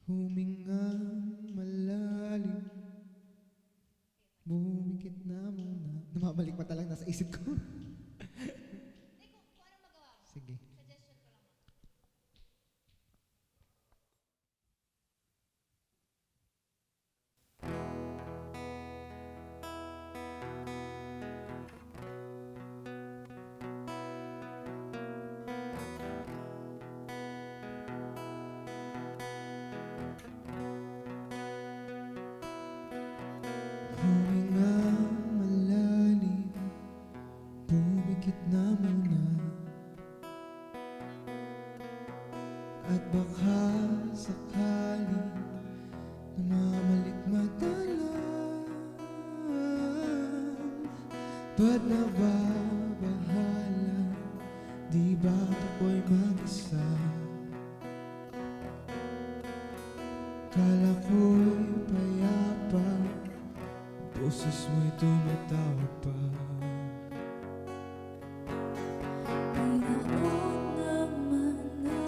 Huminga malalim, bumikit na muna. Namamalik pa talagang nasa isip ko. Sige. Huminga malalim, bumikit na muna. At baka sakali namamalik madalang. Ba't nababahala? Di ba ako'y mag-isa? Kala ko'y payapa, boses mo'y tumatawag pa. Pinaon naman na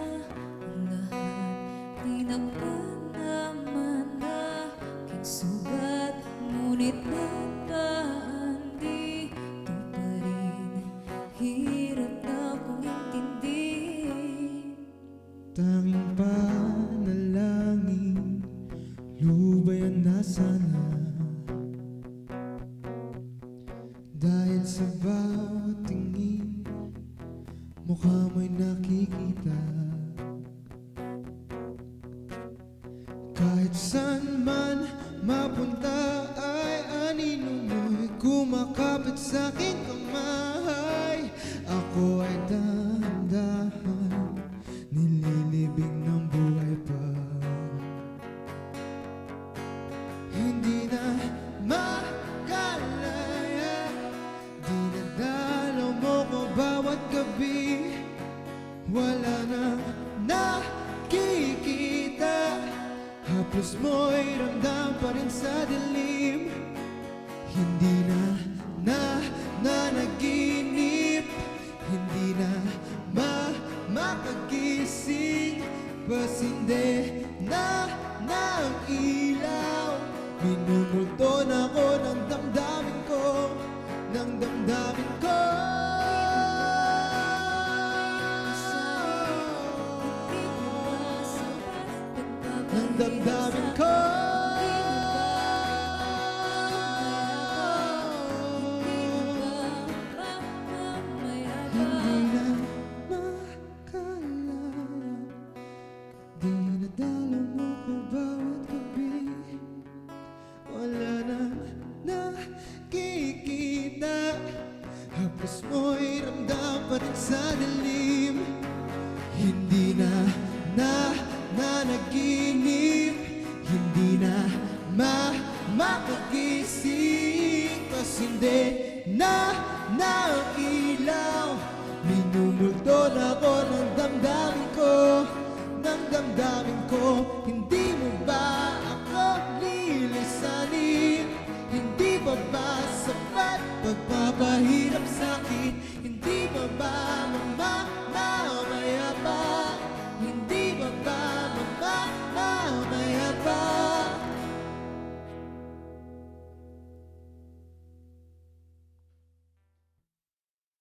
ang lahat, di naman naman na aking sugat. Ngunit bataan dito pa rin, hirap na kong intindihin. Tanging panalangin, lubayan na sana. Dahil sa bawat tingin, mukha mo'y nakikita. Kahit saan man mapunta ay anino mo'y kumakapit sa'king kamay. Ako ay dahan-dahan, nililibing ng buhay pa. Hindi na makalaya, dinadalaw mo ko bawat gabi. Wala na nakikita, haplos mo'y ramdam pa rin sa dilim. Hindi na nanaginip, hindi na makagising. Pasinde na ng ilaw, minumulto na ako ng damdamin ko, ng damdamin ko. Ng damdamin ko. Hindi na makalaya, dinadala mo ko bawat gabi. Wala na nakikita, haplos mo'y ramdam pa rin sa dilim. Hindi na nanaginip, hindi na makagising. Pasinde na ng ilaw, minumulto na ako ng damdamin ko, ng damdamin